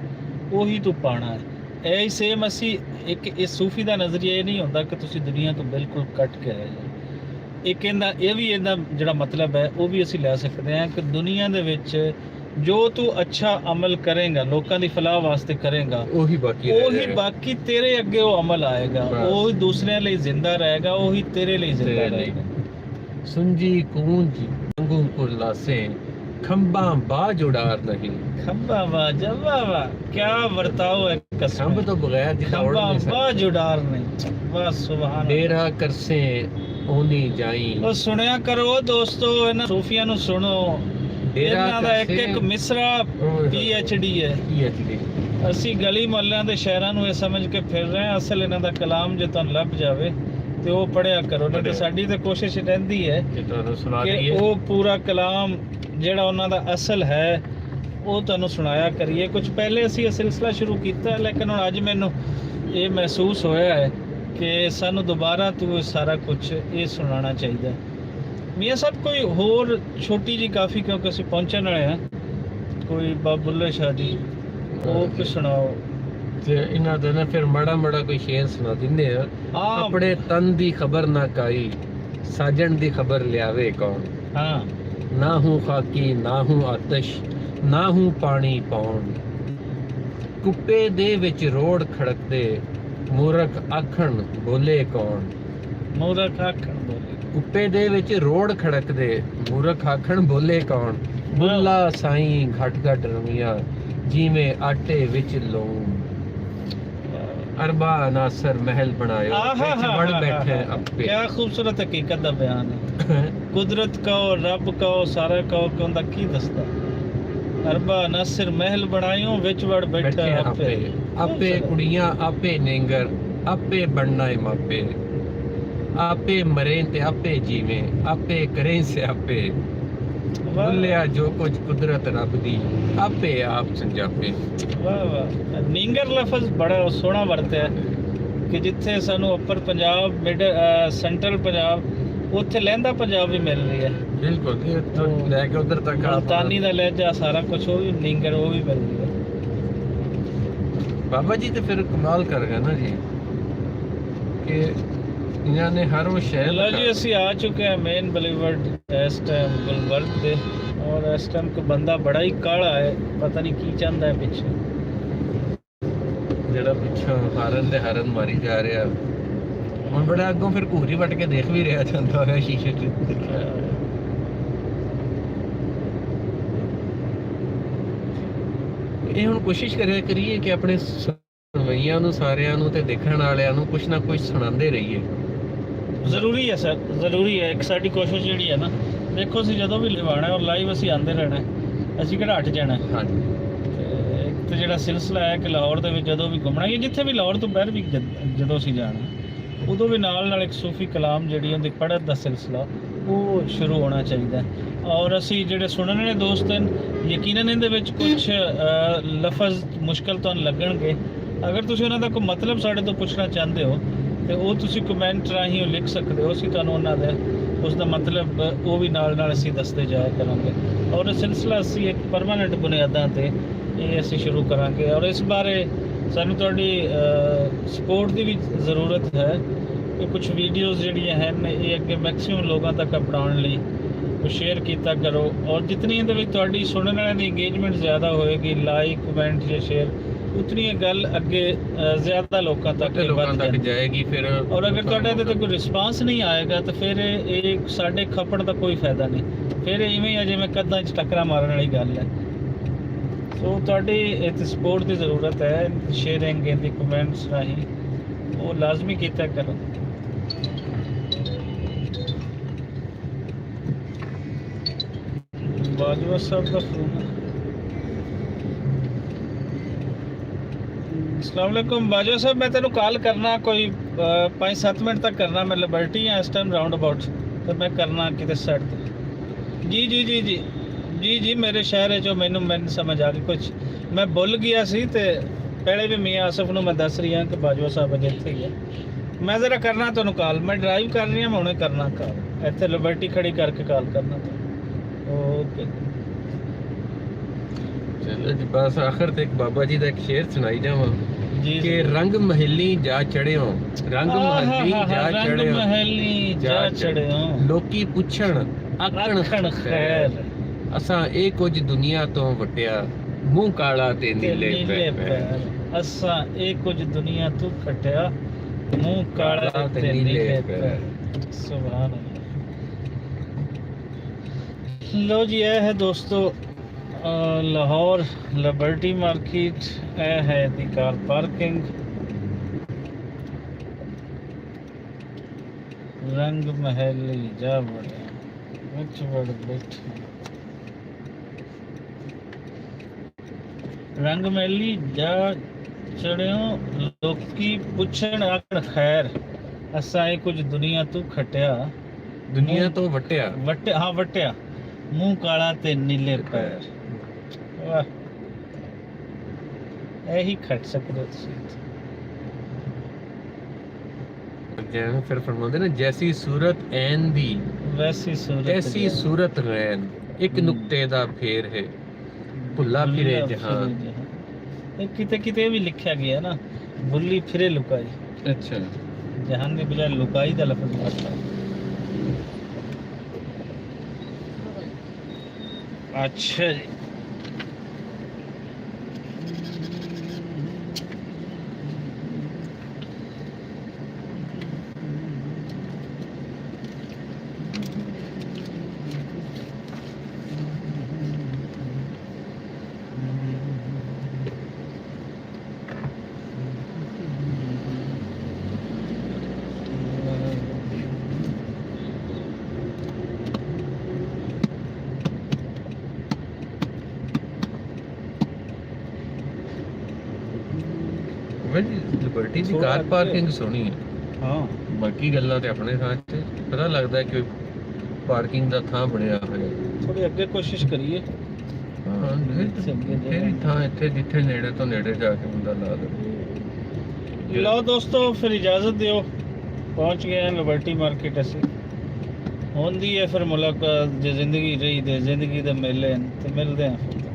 ਉਹੀ ਤੂੰ ਪਾਣਾ ਹੈ। ਇਹ ਹੀ ਸੇਮ ਅਸੀਂ ਇੱਕ ਇਹ ਸੂਫੀ ਦਾ ਨਜ਼ਰੀਆ ਇਹ ਨਹੀਂ ਹੁੰਦਾ ਕਿ ਤੁਸੀਂ ਦੁਨੀਆ ਤੋਂ ਬਿਲਕੁਲ ਕੱਟ ਕੇ ਰਹਿ ਜਾਓ। ਇਹ ਕਹਿੰਦਾ ਇਹ ਵੀ ਇਹਦਾ ਜਿਹੜਾ ਮਤਲਬ ਹੈ ਉਹ ਵੀ ਅਸੀਂ ਲੈ ਸਕਦੇ ਹਾਂ ਕਿ ਦੁਨੀਆ ਦੇ ਵਿੱਚ ਜੋ ਤੂੰ ਅੱਛਾ ਅਮਲ ਕਰੇਗਾ, ਲੋਕਾਂ ਦੀ ਫਲਾਹ ਵਾਸਤੇ ਕਰੇਗਾ, ਉਹੀ ਬਾਕੀ ਤੇਰੇ ਅੱਗੇ ਉਹ ਅਮਲ ਆਏਗਾ, ਉਹ ਦੂਸਰਿਆਂ ਲਈ ਜ਼ਿੰਦਾ ਰਹੇਗਾ, ਉਹੀ ਤੇਰੇ ਲਈ ਜ਼ਿੰਦਾ ਰਹੇਗਾ। ਸੁੰਜੀ ਕੂੰਜ ਵਾਂਗੂ ਕੁਰਲਾਸੇ, ਖੰਭਾਂ ਬਾਝ ਉਡਾਰ ਨਹੀਂ, ਖੰਭਾਂ ਬਾਝ ਵਾਹ ਕਿਆ ਵਰਤਾਓ ਹੈ, ਖੰਭ ਤੋਂ ਬਗੈਰ ਖੰਭਾਂ ਬਾਝ ਉਡਾਰ ਨਹੀਂ, ਬਸ ਸੁਭਾਨ। ਡੇਰਾ ਕਰਸੇ ਓਨੀ ਜਾਈ, ਉਹ ਸੁਣਿਆ ਕਰੋ ਦੋਸਤੋ, ਇਹਨਾਂ ਸੂਫੀਆਂ ਨੂੰ ਸੁਣੋ, ਇਹਨਾਂ ਦਾ ਇੱਕ ਇੱਕ ਮਿਸਰਾ PhD ਹੈ। ਅਸੀਂ ਗਲੀ ਮੁਹੱਲਿਆਂ ਦੇ ਸ਼ਹਿਰਾਂ ਨੂੰ ਇਹ ਸਮਝ ਕੇ ਫਿਰ ਰਹੇ ਹਾਂ ਅਸਲ ਇਹਨਾਂ ਦਾ ਕਲਾਮ ਜੇ ਤੁਹਾਨੂੰ ਲੱਭ ਜਾਵੇ ਤੇ ਉਹ ਪੜ੍ਹਿਆ ਕਰੋ, ਨਹੀਂ ਤੇ ਸਾਡੀ ਤਾਂ ਕੋਸ਼ਿਸ਼ ਰਹਿੰਦੀ ਹੈ ਕਿ ਤੁਹਾਨੂੰ ਸੁਣਾ ਕਿ ਦਈਏ ਉਹ ਪੂਰਾ ਕਲਾਮ ਜਿਹੜਾ ਉਹਨਾਂ ਦਾ ਅਸਲ ਹੈ ਉਹ ਤੁਹਾਨੂੰ ਸੁਣਾਇਆ ਕਰੀਏ। ਕੁਝ ਪਹਿਲੇ ਅਸੀਂ ਇਹ ਸਿਲਸਿਲਾ ਸ਼ੁਰੂ ਕੀਤਾ ਲੇਕਿਨ ਹੁਣ ਅੱਜ ਮੈਨੂੰ ਇਹ ਮਹਿਸੂਸ ਹੋਇਆ ਹੈ ਕਿ ਸਾਨੂੰ ਦੁਬਾਰਾ ਤੋਂ ਸਾਰਾ ਕੁਝ ਇਹ ਸੁਣਾਉਣਾ ਚਾਹੀਦਾ। ਮੀਆਂ ਸਾਹਿਬ ਕੋਈ ਹੋਰ ਛੋਟੀ ਜੀ ਕਾਫੀ, ਕਿਉਂਕਿ ਅਸੀਂ ਪਹੁੰਚਣ ਵਾਲੇ ਹਾਂ, ਕੋਈ ਬਾਬੁੱਲੇ ਸ਼ਾਹ ਜੀ ਉਹ ਕੁਝ ਸੁਣਾਓ। ਤੇ ਇਹਨਾਂ ਦਾ ਨਾ ਫਿਰ ਮਾੜਾ ਕੋਈ ਸ਼ੇਰ ਸੁਣਾ ਦਿੰਦੇ ਆ। ਹਾਂ ਆਪਣੇ ਤਨ ਦੀ ਖਬਰ ਨਾ ਕਾਈ, ਸਾਜਣ ਦੀ ਖਬਰ ਲਿਆਵੇ ਕੌਣ। ਹਾਂ, ਨਾ ਹੂੰ ਖਾਕੀ ਨਾ ਹੂੰ ਆਤਸ਼, ਨਾ ਹੂੰ ਪਾਣੀ ਪਾਉਣ। ਕੁੱਪੇ ਦੇ ਵਿੱਚ ਰੋੜ ਖੜਕਦੇ, ਮੂਰਖ ਆਖਣ ਬੋਲੇ ਕੌਣ। ਮੂਰਖ ਆਖਣ ਬੋਲੇ, ਕੁੱਪੇ ਦੇ ਵਿੱਚ ਰੋੜ ਖੜਕਦੇ, ਮੂਰਖ ਆਖਣ ਬੋਲੇ ਕੌਣ। ਬੁੱਲਾ ਸਾਈਂ ਘਟ ਘਟ ਰਮੀਆਂ, ਜਿਵੇਂ ਆਟੇ ਵਿੱਚ ਲੂਣ। ਅਰਬਾ ਨਾਸਰ ਮਹਿਲ ਬਣਾਇਓ, ਵਿੱਚ ਵੜ ਬੈਠੇ ਆਪੇ। ਕਿਆ ਖੂਬਸੂਰਤ ਹਕੀਕਤ ਦਾ ਬਿਆਨ ਹੈ। ਕੁਦਰਤ ਕਹੋ, ਰੱਬ ਕਹੋ, ਸਾਰਾ ਕਹੋ ਕਿ ਉਹਦਾ ਕੀ ਦੱਸਦਾ। ਅਰਬਾ ਨਾਸਰ ਮਹਿਲ ਬਣਾਇਓ, ਵਿੱਚ ਵੜ ਬੈਠੇ ਆਪੇ। ਆਪੇ ਕੁੜੀਆਂ ਆਪੇ ਨੇਂਗਰ, ਆਪੇ ਬਣਨਾ ਮਾਪੇ। ਆਪੇ ਮਰੇ ਤੇ ਆਪੇ ਜੀਵੇਂ, ਆਪੇ ਕਰੇ ਸਿਆਪੇ। ਬੋਲਿਆ ਜੋ ਕੁਝ ਕੁਦਰਤ ਰੱਬ ਦੀ, ਆਪੇ ਆਪ ਸੰਜਾਪੇ। ਵਾਹ ਵਾਹ, ਨੀਂਗਰ ਲਫ਼ਜ਼ ਬੜਾ ਸੋਹਣਾ ਵਰਤਿਆ ਕਿ ਜਿੱਥੇ ਸਾਨੂੰ ਉੱਪਰ ਪੰਜਾਬ, ਮਿਡ ਸੈਂਟਰਲ ਪੰਜਾਬ, ਉੱਥੇ ਲਹਿੰਦਾ ਪੰਜਾਬ ਵੀ ਮਿਲ ਰਹੀ ਹੈ। ਬਿਲਕੁਲ, ਇੱਥੋਂ ਲੈ ਕੇ ਉਧਰ ਤੱਕ ਮੁਲਤਾਨੀ ਦਾ ਲਹਿਜਾ ਸਾਰਾ ਕੁਝ, ਉਹ ਵੀ ਨੀਂਗਰ ਉਹ ਵੀ ਮਿਲ ਰਹੀ ਹੈ। ਬਾਬਾ ਜੀ ਤੇ ਫਿਰ ਕਮਾਲ ਕਰ ਗਏ ਨਾ ਜੀ ਕਿ ਇਹਨਾਂ ਨੇ ਹਰ ਉਹ ਸ਼ਹਿਰ। ਲਓ ਜੀ, ਅਸੀਂ ਆ ਚੁੱਕੇ ਹਾਂ ਮੇਨ ਬਲੀਵਰਡ ਇਸ ਟਾਈਮ ਗੁਲਬਰਗ ਦੇ, ਔਰ ਇਸ ਟਾਈਮ ਕੋ ਬੰਦਾ ਬੜਾ ਹੀ ਕਾਲਾ ਹੈ, ਪਤਾ ਨਹੀਂ ਕੀ ਚਾਹੁੰਦਾ ਹੈ ਪਿੱਛੇ, ਜਿਹੜਾ ਪਿੱਛੋਂ ਹਾਰਨ ਮਾਰੀ ਜਾ ਰਿਹਾ। ਹੁਣ ਬੜਾ ਅੱਗੋਂ ਫਿਰ ਘੂਰੀ ਵੱਟ ਕੇ ਦੇਖ ਵੀ ਰਿਹਾ ਜਾਂਦਾ ਹੋਇਆ ਸ਼ੀਸ਼ੇ 'ਚ। ਇਹ ਹੁਣ ਕੋਸ਼ਿਸ਼ ਕਰੀਏ ਕਿ ਆਪਣੇ ਸੁਣਵਈਆਂ ਨੂੰ, ਸਾਰਿਆਂ ਨੂੰ ਤੇ ਦੇਖਣ ਵਾਲਿਆਂ ਨੂੰ ਕੁਛ ਨਾ ਕੁਛ ਸੁਣਾਉਂਦੇ ਰਹੀਏ। ਜ਼ਰੂਰੀ ਹੈ ਸਰ, ਜ਼ਰੂਰੀ ਹੈ। ਇੱਕ ਸਾਡੀ ਕੋਸ਼ਿਸ਼ ਜਿਹੜੀ ਹੈ ਨਾ, ਦੇਖੋ ਅਸੀਂ ਜਦੋਂ ਵੀ ਲਵਾਉਣਾ ਔਰ ਲਾਈਵ ਅਸੀਂ ਆਉਂਦੇ ਰਹਿਣਾ, ਅਸੀਂ ਕਿਹੜਾ ਹਟ ਜਾਣਾ। ਹਾਂਜੀ, ਇੱਕ ਤਾਂ ਜਿਹੜਾ ਸਿਲਸਿਲਾ ਹੈ ਕਿ ਲਾਹੌਰ ਦੇ ਵਿੱਚ ਜਦੋਂ ਵੀ ਘੁੰਮਣਾ, ਜਾਂ ਜਿੱਥੇ ਵੀ ਲਾਹੌਰ ਤੋਂ ਬਾਹਰ ਵੀ ਜਦੋਂ ਅਸੀਂ ਜਾਣਾ, ਉਦੋਂ ਵੀ ਨਾਲ ਇੱਕ ਸੂਫੀ ਕਲਾਮ ਜਿਹੜੀ ਉਹਦੀ ਪੜ੍ਹਨ ਦਾ ਸਿਲਸਿਲਾ ਉਹ ਸ਼ੁਰੂ ਹੋਣਾ ਚਾਹੀਦਾ। ਔਰ ਅਸੀਂ ਜਿਹੜੇ ਸੁਣਨ ਵਾਲੇ ਦੋਸਤ ਹਨ, ਯਕੀਨਨ ਇਹਦੇ ਵਿੱਚ ਕੁਝ ਲਫ਼ਜ਼ ਮੁਸ਼ਕਲ ਤੁਹਾਨੂੰ ਲੱਗਣਗੇ। ਅਗਰ ਤੁਸੀਂ ਉਹਨਾਂ ਦਾ ਕੋਈ ਮਤਲਬ ਸਾਡੇ ਤੋਂ ਪੁੱਛਣਾ ਚਾਹੁੰਦੇ ਹੋ ਤੇ ਉਹ ਤੁਸੀਂ ਕਮੈਂਟ ਰਾਹੀਂ ਉਹ ਲਿਖ ਸਕਦੇ ਹੋ, ਅਸੀਂ ਤੁਹਾਨੂੰ ਉਹਨਾਂ ਦਾ ਉਸ ਦਾ ਮਤਲਬ ਉਹ ਵੀ ਨਾਲ ਅਸੀਂ ਦੱਸਦੇ ਜਾਇਆ ਕਰਾਂਗੇ। ਔਰ ਇਹ ਸਿਲਸਿਲਾ ਅਸੀਂ ਇੱਕ ਪਰਮਾਨੈਂਟ ਬੁਨਿਆਦਾਂ 'ਤੇ ਇਹ ਅਸੀਂ ਸ਼ੁਰੂ ਕਰਾਂਗੇ। ਔਰ ਇਸ ਬਾਰੇ ਸਾਨੂੰ ਤੁਹਾਡੀ ਸਪੋਰਟ ਦੀ ਵੀ ਜ਼ਰੂਰਤ ਹੈ ਕਿ ਕੁਝ ਵੀਡੀਓਜ਼ ਜਿਹੜੀਆਂ ਹਨ ਇਹ ਅੱਗੇ ਮੈਕਸਿਮਮ ਲੋਕਾਂ ਤੱਕ ਪਹੁੰਚਾਉਣ ਲਈ ਸ਼ੇਅਰ ਕੀਤਾ ਕਰੋ। ਔਰ ਜਿਤਨੀ ਇਹਦੇ ਵਿੱਚ ਤੁਹਾਡੀ ਸੁਣਨ ਵਾਲਿਆਂ ਦੀ ਇੰਗੇਜਮੈਂਟ ਜ਼ਿਆਦਾ ਹੋਏਗੀ, ਲਾਈਕ ਕਮੈਂਟ ਜਾਂ ਸ਼ੇਅਰ, ਉਤਨੀ ਇਹ ਗੱਲ ਅੱਗੇ ਜ਼ਿਆਦਾ ਲੋਕਾਂ ਤੱਕ ਜਾਏਗੀ। ਫਿਰ ਔਰ ਅਗਰ ਤੁਹਾਡਾ ਇਹਦੇ 'ਤੇ ਕੋਈ ਰਿਸਪਾਂਸ ਨਹੀਂ ਆਏਗਾ ਤਾਂ ਫਿਰ ਇਹ ਸਾਡੇ ਖੱਪਣ ਦਾ ਕੋਈ ਫਾਇਦਾ ਨਹੀਂ, ਫਿਰ ਇਵੇਂ ਹੀ ਜਿਵੇਂ ਕੱਦਾਂ 'ਚ ਟੱਕਰਾਂ ਮਾਰਨ ਵਾਲੀ ਗੱਲ ਹੈ। ਸੋ ਤੁਹਾਡੀ ਇੱਥੇ ਸਪੋਰਟ ਦੀ ਜ਼ਰੂਰਤ ਹੈ, ਸ਼ੇਅਰਿੰਗ ਇਹਦੀ ਕਮੈਂਟਸ ਰਾਹੀਂ ਉਹ ਲਾਜ਼ਮੀ ਕੀਤਾ ਕਰੋ। ਬਾਜਵਾ ਸਾਹਿਬ ਦਾ ਫੋਨ। अस्सलाम वालेकुम बाजवा साहब, मैं तेन कॉल करना कोई 5-7 मिनट तक करना। मैं लिबर्टी हाँ इस टाइम राउंड अबाउट, तो मैं करना कि साइड पर। जी जी जी जी जी जी मेरे शहर है जो मैनू समझ आ गई कुछ, मैं भुल गया सी ते पहले भी मियाँ आसफ नूं मैं दस रही हाँ कि बाजवा साहब अजे इत्थे ही है। मैं ज़रा करना तेन कॉल, मैं ड्राइव कर रही हाँ, मैं हुणे करना कॉल, इत्थे लिबर्टी खड़ी करके कॉल करना। ओके चलो जी, बस आखिर तक बाबा जी का एक शेर सुनाई जावा कि रंग महली जा चढ़ियो, रंग महली जा चढ़ियो, लोकी पुछण आखण खैर, असां ए कुछ दुनिया तो वटिया, मुंह काला ते नीले पैर। असां ए कुछ दुनिया तो खटिया, मुंह काला ते नीले पैर। सुभान अल्लाह। लो जी, यह है दोस्तों लाहौर लिबर्टी मार्केट, यह है दी कार पार्किंग। रंग महली जा बड़े बड़ बैठे ਰੰਗ ਮੈਲੀ ਜਾ ਚੜਿਓ ਲੋਕੀ ਪੁੱਛਣ ਆਖਣ ਖੈਰ ਅਸਾਂ ਇਹ ਕੁਝ ਦੁਨੀਆ ਤੂੰ ਖਟਿਆ ਦੁਨੀਆ ਤੋਂ ਵਟਿਆ। ਵਟਿਆ ਮੂੰਹ ਕਾਲਾ ਤੇ ਨੀਲੇ ਪੈਰ। ਵਾਹ ਇਹੀ ਖਟ ਸਕਦੇ ਹੋ ਤੁਸੀਂ। ਜਿਵੇਂ ਫਿਰ ਫਰਮਾਉਂਦੇ ਨੇ ਜੈਸੀ ਸੂਰਤ ਐਨ ਦੀ ਵੈਸੀ ਸੂਰਤ ਐਸੀ ਸੂਰਤ ਰੈਨ ਇੱਕ ਨੁਕਤੇ ਦਾ ਫੇਰ ਹੈ ਭੁੱਲਾ ਫਿਰੇ ਜਹਾਨ। ਇਹ ਕਿਤੇ ਕਿਤੇ ਵੀ ਲਿਖਿਆ ਗਿਆ ਨਾ ਭੁੱਲੀ ਫਿਰੇ ਲੁਕਾਈ। ਅੱਛਾ ਜਹਾਨ ਦੀ ਬਜਾਏ ਲੁਕਾਈ ਦਾ ਲਫ਼ਜ਼ ਵਰਤਿਆ। ਅੱਛਾ ਜੀ ਲਿਬਰਟੀ ਦੀ ਕਾਰ ਪਾਰਕਿੰਗ ਸੋਹਣੀ ਹੈ। ਹਾਂ ਬਾਕੀ ਗੱਲਾਂ ਤੇ ਆਪਣੇ ਥਾਂ 'ਚ ਪਤਾ ਲੱਗਦਾ ਕਿ ਪਾਰਕਿੰਗ ਦਾ ਥਾਂ ਬਣਿਆ ਹੋਇਆ। ਥੋੜੀ ਅੱਗੇ ਕੋਸ਼ਿਸ਼ ਕਰੀਏ। ਹਾਂ ਫਿਰ ਹੀ ਥਾਂ ਇੱਥੇ ਜਿੱਥੇ ਨੇੜੇ ਤੋਂ ਨੇੜੇ ਜਾ ਕੇ ਬੰਦਾ ਲਾ ਦੇ। ਲਓ ਦੋਸਤੋ ਫਿਰ ਇਜਾਜ਼ਤ ਦਿਓ ਪਹੁੰਚ ਗਏ ਹਾਂ ਲਿਬਰਟੀ ਮਾਰਕੀਟ। ਅਸੀਂ ਹੁੰਦੀ ਹੈ ਫਿਰ ਮੁਲਾਕਾਤ ਜੇ ਜ਼ਿੰਦਗੀ ਰਹੀ ਤੇ ਜ਼ਿੰਦਗੀ ਦੇ ਮੇਲੇ ਤੇ ਮਿਲਦੇ ਹਾਂ।